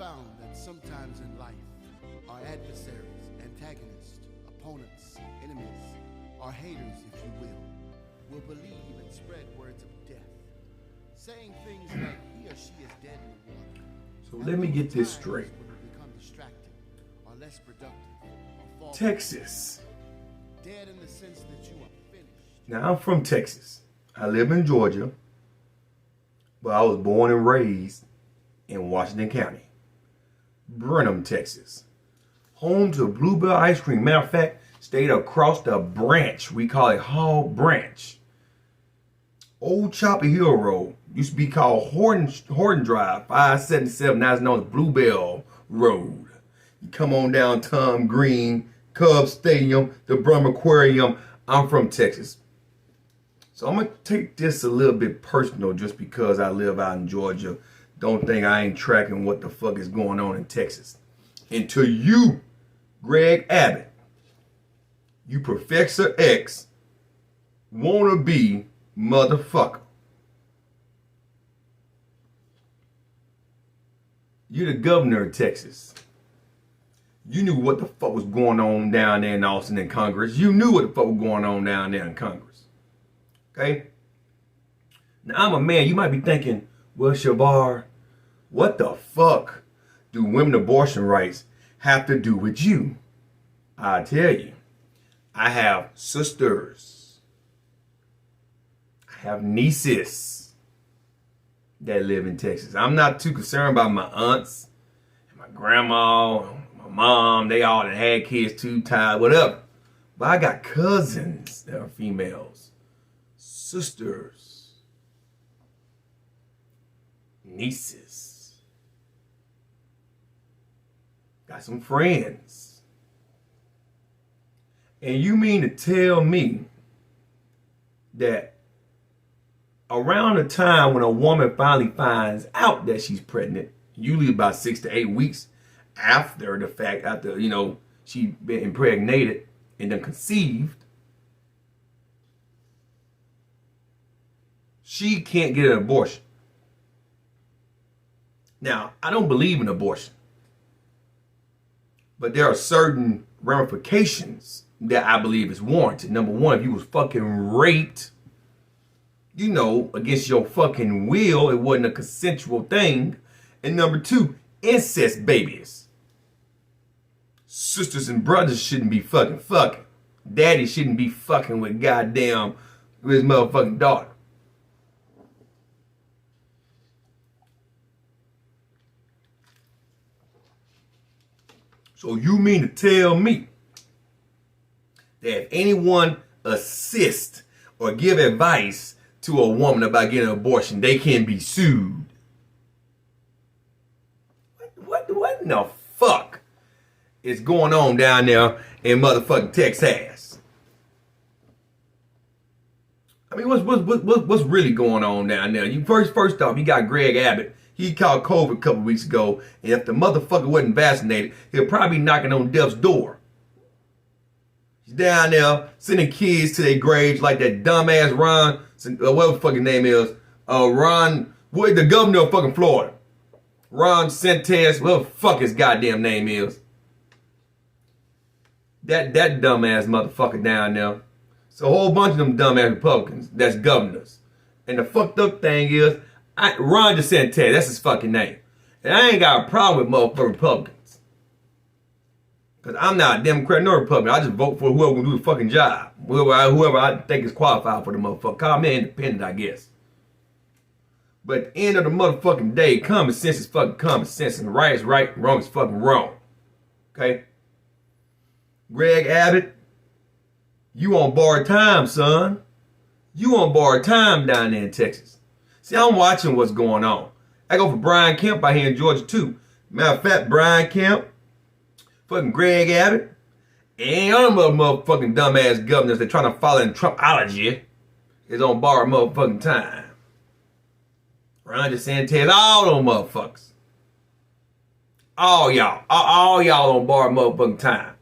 found that sometimes in life, our adversaries, antagonists, opponents, enemies, our haters, if you will believe and spread words of death, saying things like he or she is dead in the water. So let me get this straight. Become distracted, or less productive, or fall Texas. dead in the sense that you are finished. Now I'm from Texas. I live in Georgia, but I was born and raised in Washington County. Brenham, Texas. Home to Bluebell Ice Cream. Matter of fact, stayed across the branch. We call it Hall Branch. Old Chopper Hill Road. Used to be called Horton Drive, 577. Now it's known as Bluebell Road. You come on down Tom Green, Cubs Stadium, the Brum Aquarium. I'm from Texas. So I'm going to take this a little bit personal just because I live out in Georgia. Don't think I ain't tracking what the fuck is going on in Texas. And to you, Greg Abbott, you Professor X, wannabe motherfucker. You're the governor of Texas. You knew what the fuck was going on down there in Austin in Congress. You knew what the fuck was going on down there in Congress. Okay? Now, I'm a man. You might be thinking, well, Shabar, what the fuck do women abortion rights have to do with you? I tell you, I have sisters. I have nieces that live in Texas. I'm not too concerned about my aunts and my grandma, my mom. They all that had kids too, tired, whatever. But I got cousins that are females, sisters, nieces. Got some friends. And you mean to tell me that around the time when a woman finally finds out that she's pregnant, usually about 6 to 8 weeks after the fact, after, she been impregnated and then conceived, she can't get an abortion. Now, I don't believe in abortion, but there are certain ramifications that I believe is warranted. Number one, if you was fucking raped, against your fucking will, it wasn't a consensual thing. And number two, incest babies. Sisters and brothers shouldn't be fucking. Daddy shouldn't be fucking with his motherfucking daughter. So you mean to tell me that if anyone assist or give advice to a woman about getting an abortion, they can be sued? What in the fuck is going on down there in motherfucking Texas? I mean, what's really going on down there? First off, you got Greg Abbott. He caught COVID a couple weeks ago, and if the motherfucker wasn't vaccinated, he'll probably be knocking on death's door. He's down there sending kids to their graves like that dumbass Ron, whatever the fucking name is, the governor of fucking Florida. Ron DeSantis, whatever the fuck his goddamn name is. That dumbass motherfucker down there. It's a whole bunch of them dumbass Republicans that's governors. And the fucked up thing is, Ron DeSantis, that's his fucking name. And I ain't got a problem with motherfucking Republicans. Because I'm not a Democrat nor Republican. I just vote for whoever can do the fucking job. Whoever I think is qualified for the motherfucker. Call me independent, I guess. But at the end of the motherfucking day, common sense is fucking common sense. And right is right, wrong is fucking wrong. Okay? Greg Abbott, you on borrowed time, son. You on borrowed time down there in Texas. See, I'm watching what's going on. I go for Brian Kemp out here in Georgia, too. Matter of fact, Brian Kemp, fucking Greg Abbott, and other motherfucking dumbass governors that trying to follow in Trumpology is on borrowed motherfucking time. Ron DeSantis, all them motherfuckers. All y'all on borrowed motherfucking time.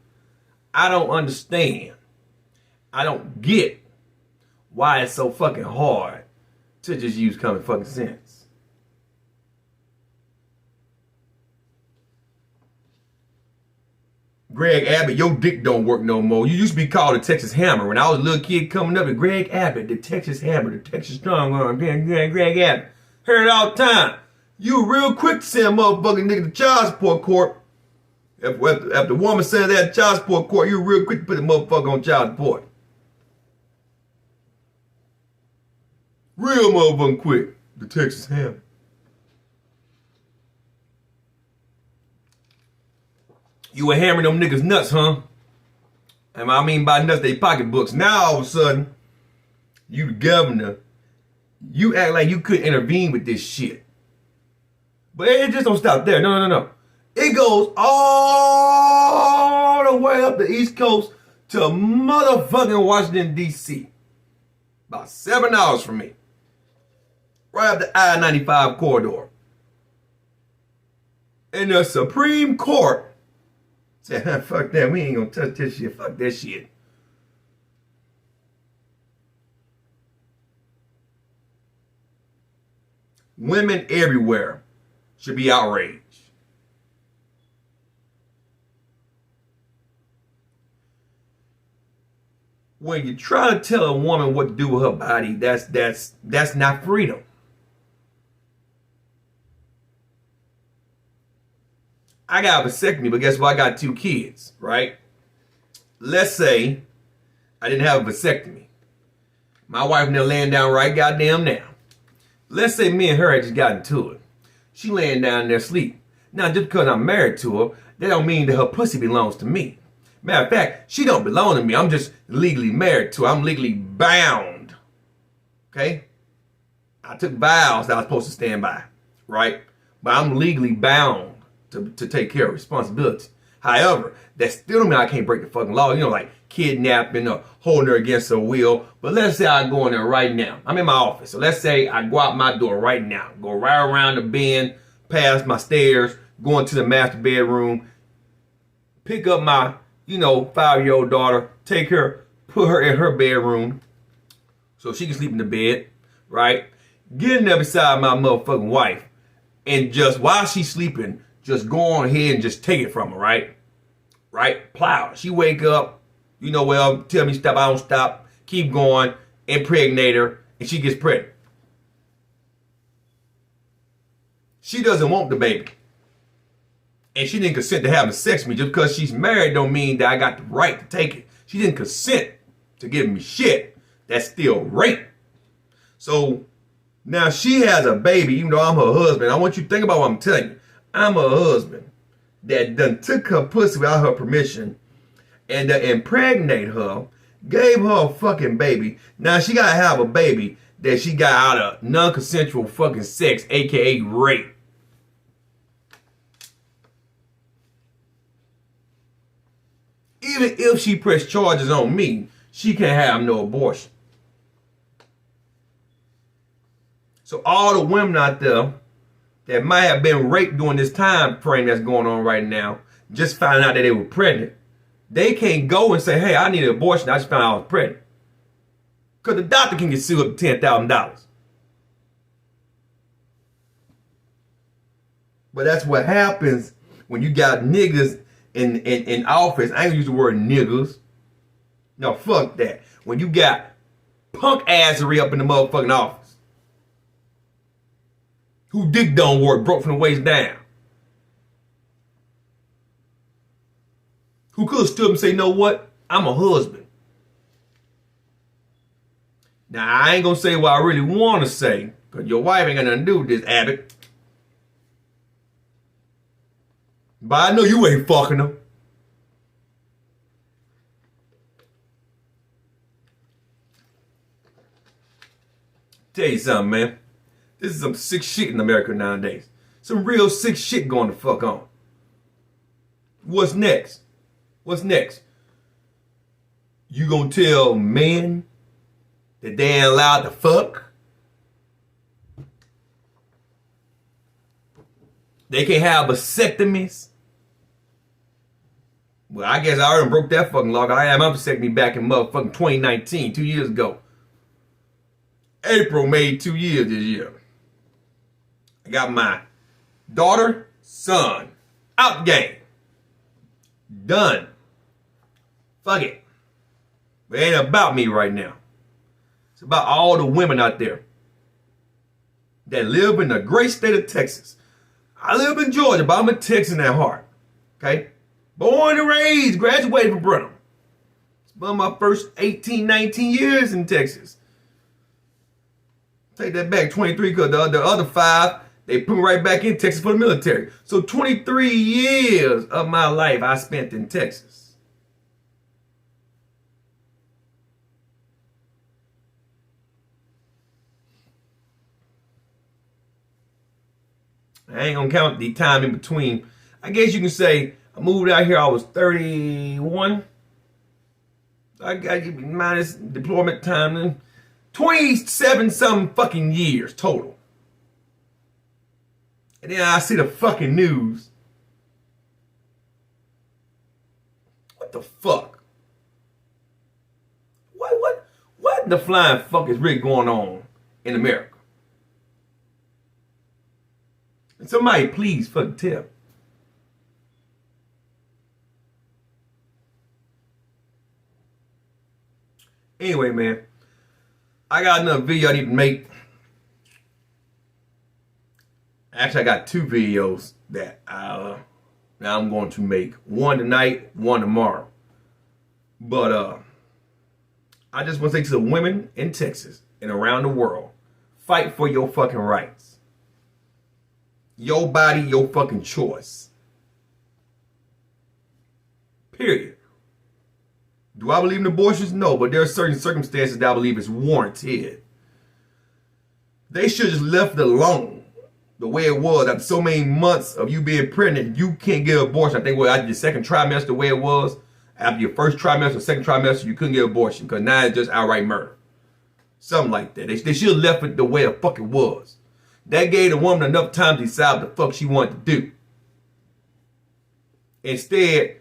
I don't understand. I don't get why it's so fucking hard to just use common fucking sense. Greg Abbott, your dick don't work no more. You used to be called the Texas Hammer. When I was a little kid coming up, Greg Abbott, the Texas Hammer, the Texas Strong Arm, Greg Abbott. Heard it all the time. You were real quick to send motherfucking nigga to child support court. After the woman sent that to child support court, you were real quick to put the motherfucker on child support. Real motherfucking quick. The Texas Hammer. You were hammering them niggas nuts, huh? And I mean by nuts, they pocketbooks. Now all of a sudden, you the governor, you act like you couldn't intervene with this shit. But it just don't stop there. No. It goes all the way up the East Coast to motherfucking Washington, D.C. About 7 hours from me. Right up the I-95 corridor. And the Supreme Court said, fuck that, we ain't gonna touch this shit. Fuck that shit. Women everywhere should be outraged. When you try to tell a woman what to do with her body, that's not freedom. I got a vasectomy, but guess what? I got 2 kids, right? Let's say I didn't have a vasectomy. My wife in there laying down right goddamn now. Let's say me and her had just gotten into it. She laying down there asleep. Now, just because I'm married to her, that don't mean that her pussy belongs to me. Matter of fact, she don't belong to me. I'm just legally married to her. I'm legally bound. Okay? I took vows that I was supposed to stand by, right? But I'm legally bound to take care of responsibility. However, that still don't mean I can't break the fucking law. You know, like kidnapping or holding her against her will. But let's say I go in there right now. I'm in my office. So let's say I go out my door right now. Go right around the bend, past my stairs, go into the master bedroom, pick up my 5-year-old daughter, take her, put her in her bedroom so she can sleep in the bed, right? Get in there beside my motherfucking wife. And just while she's sleeping, just go on ahead and just take it from her, right? Right? Plow. She wake up, well, tell me stop, I don't stop, keep going, impregnate her, and she gets pregnant. She doesn't want the baby. And she didn't consent to having sex with me. Just because she's married don't mean that I got the right to take it. She didn't consent to giving me shit. That's still rape. So now she has a baby, even though I'm her husband. I want you to think about what I'm telling you. I'm her husband that done took her pussy without her permission and impregnate her, gave her a fucking baby. Now she gotta have a baby that she got out of non-consensual fucking sex, aka rape. Even if she press charges on me, she can't have no abortion. So all the women out there that might have been raped during this time frame that's going on right now, just found out that they were pregnant, they can't go and say, hey, I need an abortion, I just found out I was pregnant. Because the doctor can get sued up to $10,000. But that's what happens when you got niggas in office. I ain't gonna use the word niggas. No, fuck that. When you got punk assery up in the motherfucking office, who dick don't work, broke from the waist down, who could have stood up and say, you know what, I'm a husband. Now, I ain't gonna say what I really want to say, because your wife ain't got nothing to do with this, Abbott. But I know you ain't fucking her. Tell you something, man. This is some sick shit in America nowadays. Some real sick shit going the fuck on. What's next? What's next? You gonna tell men that they ain't allowed to fuck? They can't have vasectomies? Well, I guess I already broke that fucking law. I had my vasectomy back in motherfucking 2019, 2 years ago. April made 2 years this year. I got my daughter, son, out the game. Done. Fuck it. It ain't about me right now. It's about all the women out there that live in the great state of Texas. I live in Georgia, but I'm a Texan at heart. Okay? Born and raised, graduated from Brenham. Spent my first 18, 19 years in Texas. Take that back, 23, because the other 5, they put me right back in Texas for the military. So 23 years of my life I spent in Texas. I ain't gonna count the time in between. I guess you can say I moved out here, I was 31. I got minus deployment time, 27 some fucking years total. And then I see the fucking news. What the fuck? What the flying fuck is really going on in America? And somebody please fucking tell. Anyway, man, I got another video I need to make. Actually, I got 2 videos that now I'm going to make. One tonight, one tomorrow. But I just want to say to the women in Texas and around the world, fight for your fucking rights. Your body, your fucking choice. Period. Do I believe in abortions? No, but there are certain circumstances that I believe is warranted. They should have just left it alone the way it was. After so many months of you being pregnant, you can't get an abortion. I think after your second trimester, the way it was, after your first trimester, second trimester, you couldn't get an abortion because now it's just outright murder. Something like that. They should have left it the way the fuck it was. That gave the woman enough time to decide what the fuck she wanted to do. Instead,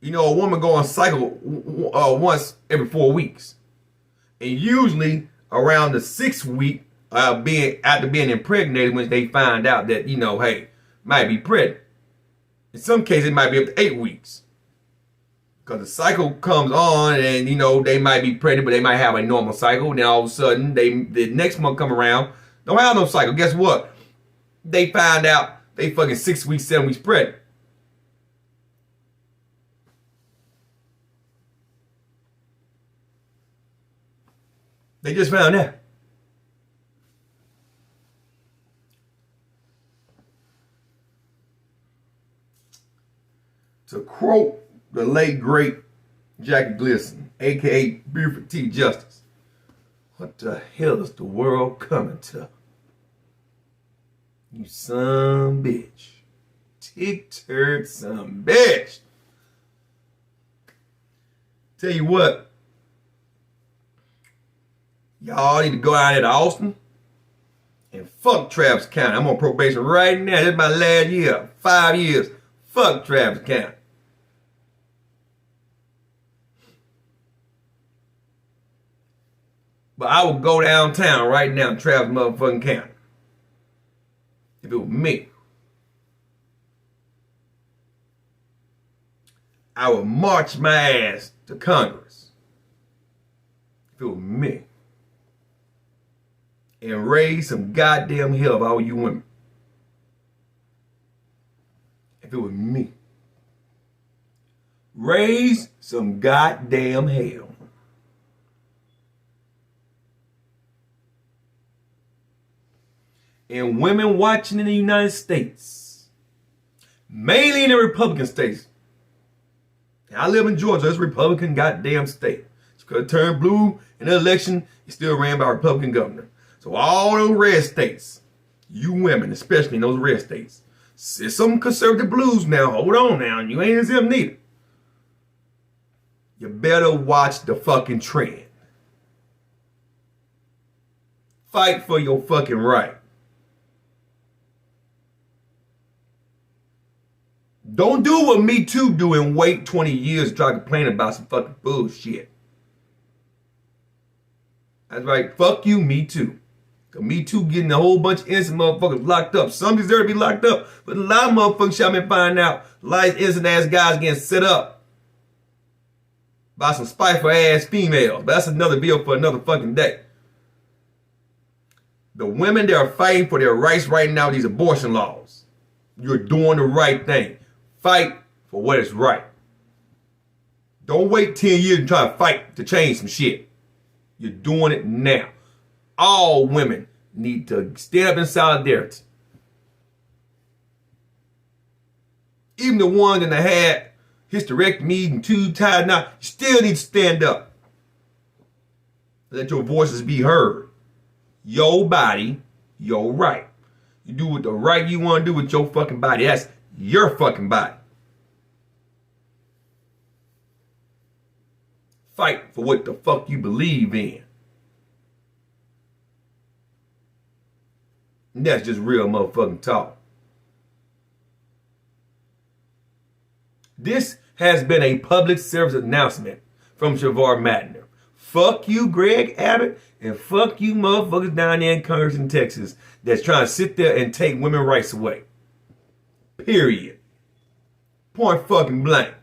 you know, a woman go on cycle once every 4 weeks. And usually around the 6th week, after being impregnated, when they find out that, you know, hey, might be pregnant. In some cases, it might be up to 8 weeks. Because the cycle comes on and, you know, they might be pregnant, but they might have a normal cycle. And then all of a sudden, the next month come around, don't have no cycle. Guess what? They find out they fucking 6 weeks, 7 weeks pregnant. They just found out. To quote the late great Jackie Gleason, aka Buford T. Justice, what the hell is the world coming to? You son bitch. Tick-turd son bitch. Tell you what. Y'all need to go out to Austin and fuck Travis County. I'm on probation right now. This is my last year. 5 years. Fuck Travis County. But I would go downtown right now in Travis motherfucking County. If it was me. I would march my ass to Congress. If it was me. And raise some goddamn hell of all you women. If it was me. Raise some goddamn hell. And women watching in the United States, mainly in the Republican states. I live in Georgia, it's a Republican goddamn state. It's gonna turn blue in the election, it's still ran by a Republican governor. So all those red states, you women, especially in those red states, there's some conservative blues now, hold on now, you ain't as them neither. You better watch the fucking trend. Fight for your fucking right. Don't do what Me Too do and wait 20 years to try to complain about some fucking bullshit. That's right. Fuck you, Me Too. Cause Me Too getting a whole bunch of innocent motherfuckers locked up. Some deserve to be locked up, but a lot of motherfuckers y'all been finding out like innocent ass guys getting set up by some spiteful ass females. But that's another bill for another fucking day. The women that are fighting for their rights right now, these abortion laws, you're doing the right thing. Fight for what is right. Don't wait 10 years and try to fight to change some shit. You're doing it now. All women need to stand up in solidarity. Even the ones that had hysterectomies and tube tied now, you still need to stand up. Let your voices be heard. Your body, your right. You do what the right you want to do with your fucking body. That's your fucking body. Fight for what the fuck you believe in. And that's just real motherfucking talk. This has been a public service announcement from Shavar Madner. Fuck you, Greg Abbott, and fuck you motherfuckers down there in Congress in Texas that's trying to sit there and take women's rights away. Period. Point fucking blank.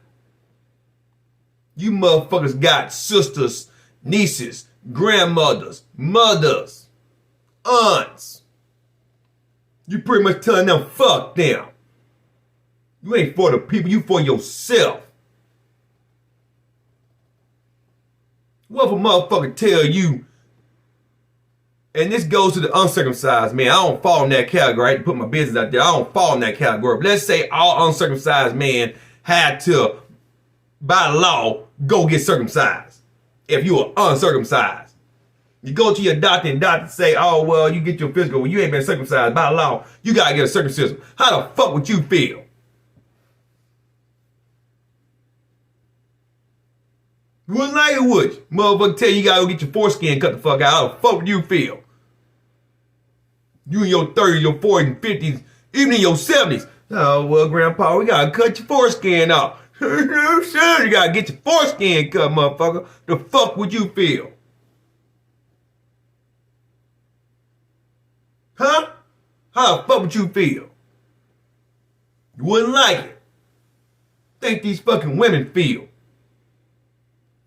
You motherfuckers got sisters, nieces, grandmothers, mothers, aunts. You pretty much telling them, fuck them. You ain't for the people, you for yourself. What if a motherfucker tell you, and this goes to the uncircumcised man. I don't fall in that category. I had to put my business out there. I don't fall in that category. But let's say all uncircumcised men had to, by law, go get circumcised. If you are uncircumcised. You go to your doctor and doctor say, oh, well, you get your physical. Well, you ain't been circumcised. By law, you got to get a circumcision. How the fuck would you feel? Wouldn't like it, would you? Motherfucker tell you gotta go get your foreskin cut the fuck out. How the fuck would you feel? You in your 30s, your 40s, and 50s, even in your 70s. Oh, well, Grandpa, we gotta cut your foreskin off. Sure, you gotta get your foreskin cut, motherfucker. The fuck would you feel? Huh? How the fuck would you feel? You wouldn't like it. Think these fucking women feel.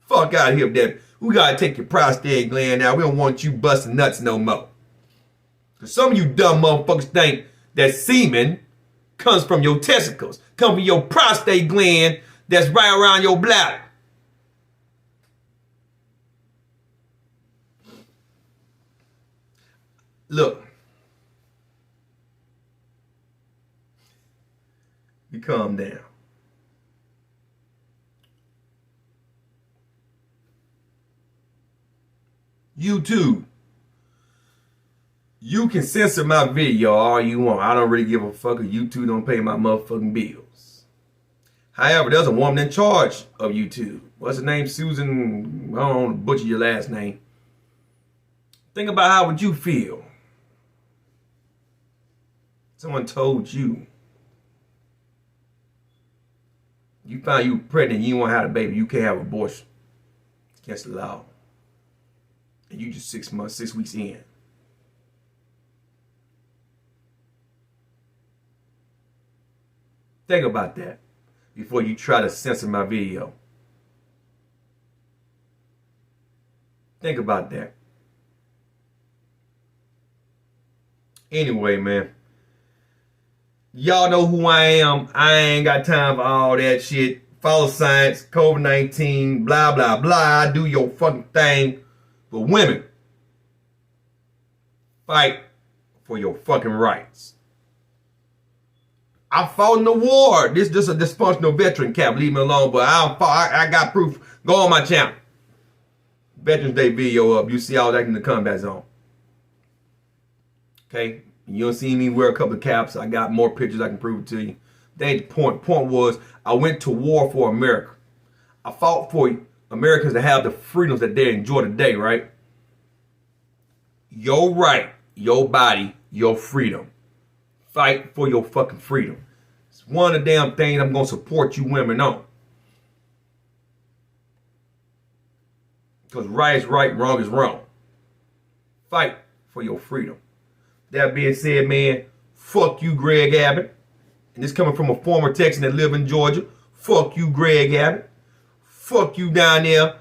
Fuck out of here, Dad. We gotta take your prostate gland out. We don't want you busting nuts no more. Cause some of you dumb motherfuckers think that semen comes from your testicles, comes from your prostate gland that's right around your bladder. Look. You calm down. YouTube. You can censor my video all you want. I don't really give a fuck if YouTube don't pay my motherfucking bills. However, there's a woman in charge of YouTube. What's her name? Susan, I don't want to butcher your last name. Think about how would you feel? Someone told you. You found you pregnant, you want to have a baby, you can't have an abortion. It's against the law. And you just 6 weeks in. Think about that before you try to censor my video. Think about that. Anyway, man. Y'all know who I am. I ain't got time for all that shit. Follow science, COVID-19, blah, blah, blah. Do your fucking thing. But women, fight for your fucking rights. I fought in the war. This is a dysfunctional veteran camp. Leave me alone. But I got proof. Go on my channel. Veterans Day video up. You see all that in the combat zone. Okay? You don't see me wear a couple of caps. I got more pictures. I can prove it to you. That ain't the point. Point was, I went to war for America. I fought for Americans to have the freedoms that they enjoy today, right? Your right, your body, your freedom. Fight for your fucking freedom. It's one of the damn things I'm going to support you women on. Because right is right, wrong is wrong. Fight for your freedom. That being said, man, fuck you, Greg Abbott. And this coming from a former Texan that live in Georgia. Fuck you, Greg Abbott. Fuck you down there.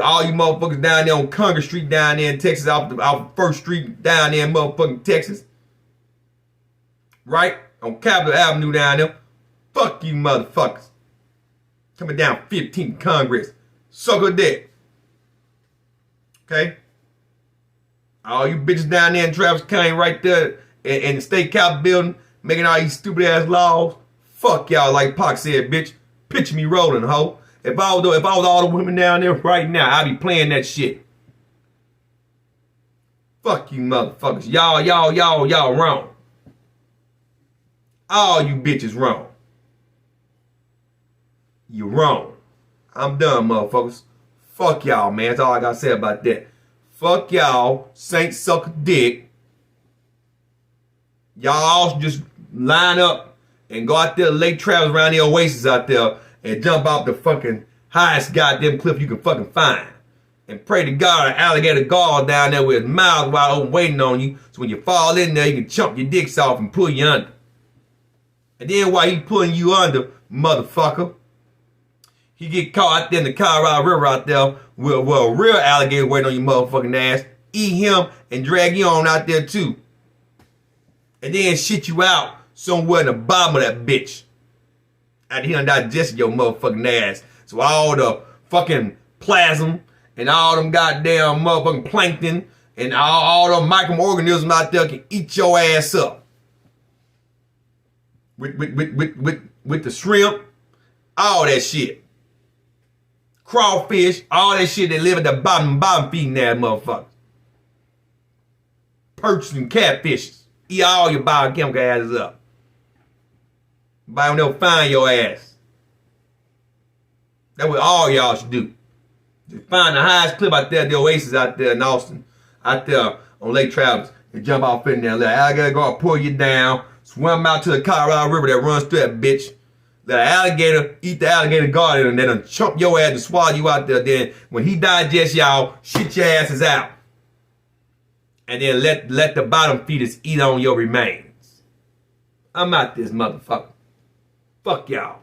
All you motherfuckers down there on Congress Street down there in Texas, off 1st Street down there in motherfucking Texas. Right? On Capitol Avenue down there. Fuck you motherfuckers. Coming down 15th Congress. Suck a dick. Okay? All you bitches down there in Travis County right there in the state capitol building making all these stupid ass laws. Fuck y'all, like Pac said, bitch. Picture me rolling, ho. If I was all the women down there right now, I'd be playing that shit. Fuck you motherfuckers. Y'all wrong. All you bitches wrong. You wrong. I'm done, motherfuckers. Fuck y'all, man. That's all I gotta say about that. Fuck y'all. Saint suck a dick. Y'all all just line up and go out there, lay traps around the oasis out there and jump off the fucking highest goddamn cliff you can fucking find. And pray to God an alligator guard down there with his mouth wide open waiting on you. So when you fall in there, you can chump your dicks off and pull you under. And then while he pulling you under, motherfucker, he get caught out there in the Colorado River out there with a real alligator waiting on your motherfucking ass. Eat him and drag you on out there too. And then shit you out somewhere in the bottom of that bitch. After he done digested your motherfucking ass. So all the fucking plasm and all them goddamn motherfucking plankton and all them microorganisms out there can eat your ass up. With the shrimp, all that shit. Crawfish, all that shit that live at the bottom feeding that motherfucker. Perches and catfishes. Eat all your biochemical asses up. Nobody will never find your ass. That's what all y'all should do. Just find the highest cliff out there, the oasis out there in Austin. Out there on Lake Travis. And jump off in there. Let alligator go pull you down. Swim out to the Colorado River that runs through that bitch. Let an alligator eat the alligator guard and then chump your ass and swallow you out there. Then when he digests y'all, shit your asses out. And then let the bottom feeders eat on your remains. I'm out this motherfucker. Fuck y'all.